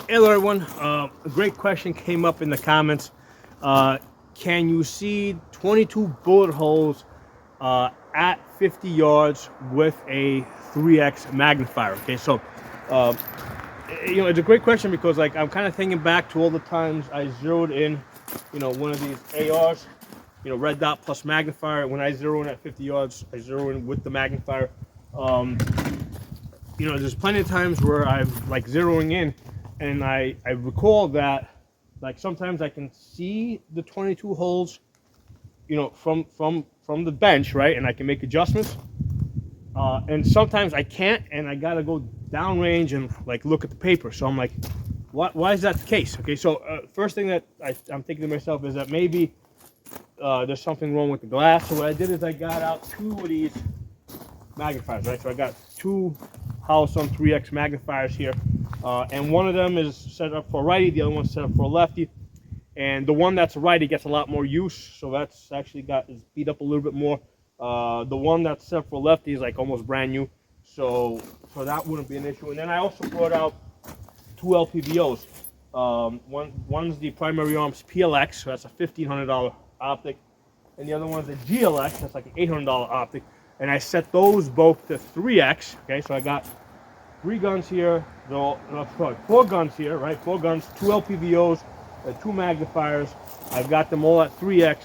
Hello everyone, a great question came up in the comments. Can you see 22 bullet holes at 50 yards with a 3x magnifier? Okay, so uh, it's a great question because like I'm kind of thinking back to all the times I zeroed in, one of these ARs, red dot plus magnifier. When I zero in at 50 yards, I zero in with the magnifier. There's plenty of times where I'm like zeroing in, and I recall that like sometimes I can see the 22 holes, from the bench, right, and I can make adjustments. And sometimes I can't, and I gotta go downrange and like look at the paper. So I'm like, why is that the case? Okay, so first thing that I'm thinking to myself is that maybe there's something wrong with the glass. So what I did is I got out two of these magnifiers, right? So I got two Holosun 3x magnifiers here, and one of them is set up for righty, the other one's set up for lefty. And the one that's righty gets a lot more use, so that's actually is beat up a little bit more. The one that's set up for lefty is like almost brand new, so that wouldn't be an issue. And then I also brought out two LPBOs. One's the primary arms PLX, so that's a $1,500 optic, and the other one's a GLX, that's like an $800 optic. And I set those both to 3x. Okay, so I got three guns here, four guns here, right? Four guns, two LPBOs, two magnifiers. I've got them all at 3x,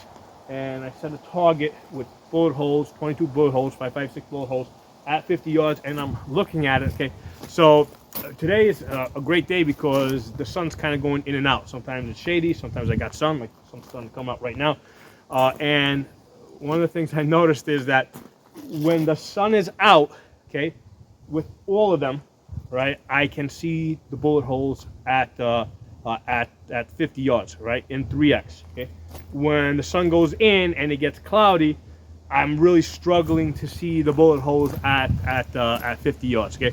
and I set a target with bullet holes, 22 bullet holes, 5.56 bullet holes at 50 yards, and I'm looking at it. Okay, so today is a great day because the sun's kind of going in and out. Sometimes it's shady, sometimes I got sun, like some sun come out right now. And one of the things I noticed is that when the sun is out, okay, with all of them, right, I can see the bullet holes at 50 yards, right, in 3x. Okay, when the sun goes in and it gets cloudy, I'm really struggling to see the bullet holes at 50 yards. Okay,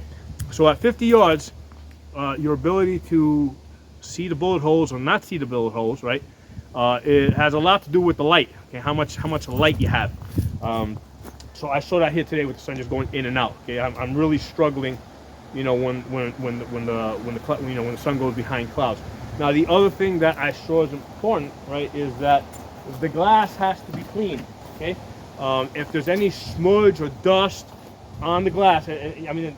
so at 50 yards, your ability to see the bullet holes or not see the bullet holes, right, it has a lot to do with the light. Okay, how much light you have. So I saw that here today with the sun just going in and out. Okay, I'm really struggling, when the sun goes behind clouds. Now the other thing that I saw is important, right, is that the glass has to be clean. Okay, if there's any smudge or dust on the glass, I mean,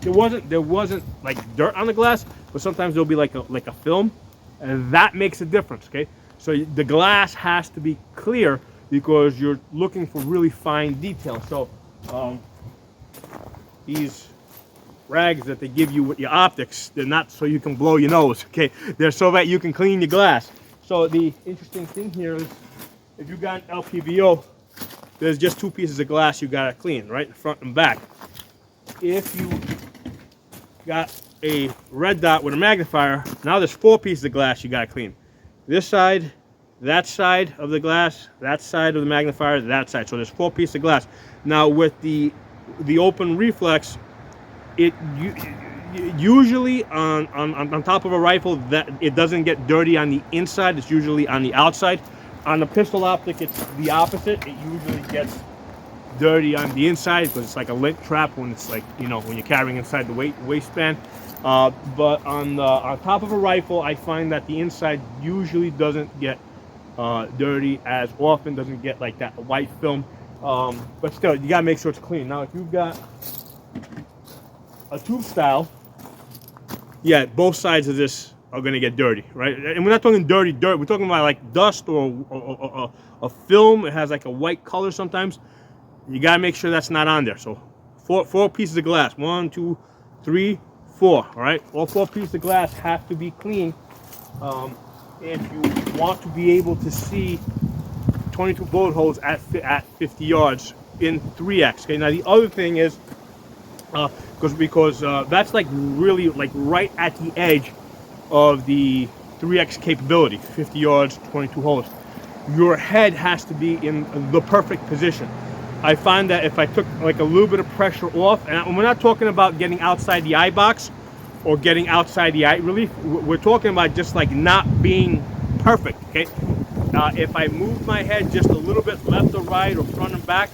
there wasn't like dirt on the glass, but sometimes there'll be like a film, and that makes a difference. Okay, so the glass has to be clear, because you're looking for really fine detail. So these rags that they give you with your optics, they're not so you can blow your nose, okay? They're so that you can clean your glass. So the interesting thing here is, if you got an LPBO, there's just two pieces of glass you gotta clean, right? Front and back. If you got a red dot with a magnifier, now there's four pieces of glass you gotta clean. This side, that side of the glass, that side of the magnifier, that side. So there's four pieces of glass. Now with the open reflex, it usually on top of a rifle, that it doesn't get dirty on the inside. It's usually on the outside. On the pistol optic, it's the opposite. It usually gets dirty on the inside because it's like a lint trap when it's like, when you're carrying inside the waistband. But on top of a rifle, I find that the inside usually doesn't get dirty as often, doesn't get like that white film, but still you gotta make sure it's clean. Now if you've got a tube style, yeah, both sides of this are gonna get dirty, right? And we're not talking dirty dirt, we're talking about like dust or a film. It has like a white color sometimes. You gotta make sure that's not on there. So four pieces of glass, 1, 2, 3, 4. All right, all four pieces of glass have to be clean if you want to be able to see 22 bullet holes at 50 yards in 3x. Okay, now the other thing is, because that's like really like right at the edge of the 3x capability, 50 yards, 22 holes. Your head has to be in the perfect position. I find that if I took like a little bit of pressure off, and we're not talking about getting outside the eye box or getting outside the eye relief, we're talking about just like not being perfect. Okay, if I move my head just a little bit left or right or front and back,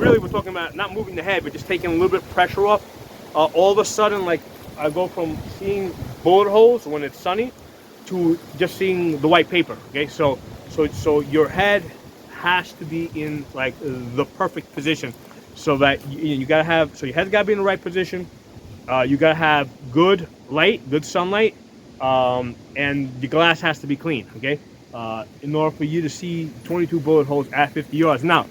really we're talking about not moving the head, but just taking a little bit of pressure off, all of a sudden, like I go from seeing bullet holes when it's sunny to just seeing the white paper. Okay, so your head has to be in like the perfect position, so that you gotta have, so your head's gotta be in the right position. You gotta have good light, good sunlight, and the glass has to be clean. Okay, in order for you to see 22 bullet holes at 50 yards. Now,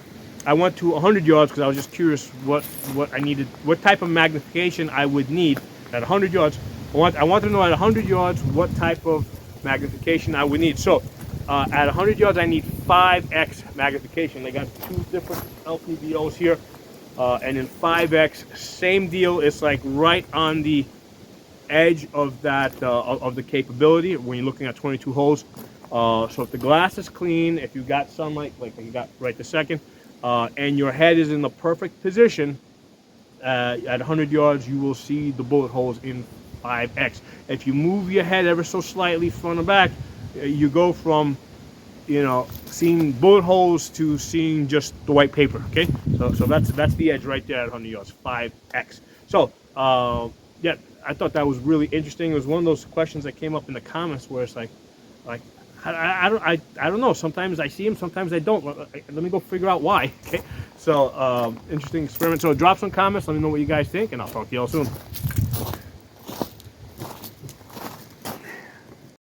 I went to 100 yards because I was just curious what I needed, what type of magnification I would need at 100 yards. I want to know at 100 yards what type of magnification I would need. So at 100 yards, I need 5x magnification. I got two different LPVOs here, and in 5x, same deal. It's like right on the edge of that of the capability when you're looking at 22 holes. So if the glass is clean, if you got sunlight like you got right this second, and your head is in the perfect position, at 100 yards, you will see the bullet holes in 5x. If you move your head ever so slightly front and back, you go from, you know, seeing bullet holes to seeing just the white paper. Okay, so that's the edge right there at 100 yards, 5x. So yeah, I thought that was really interesting. It was one of those questions that came up in the comments where it's like I don't know. Sometimes I see them, sometimes I don't. Let me go figure out why. Okay, so interesting experiment. So drop some comments. Let me know what you guys think, and I'll talk to you all soon.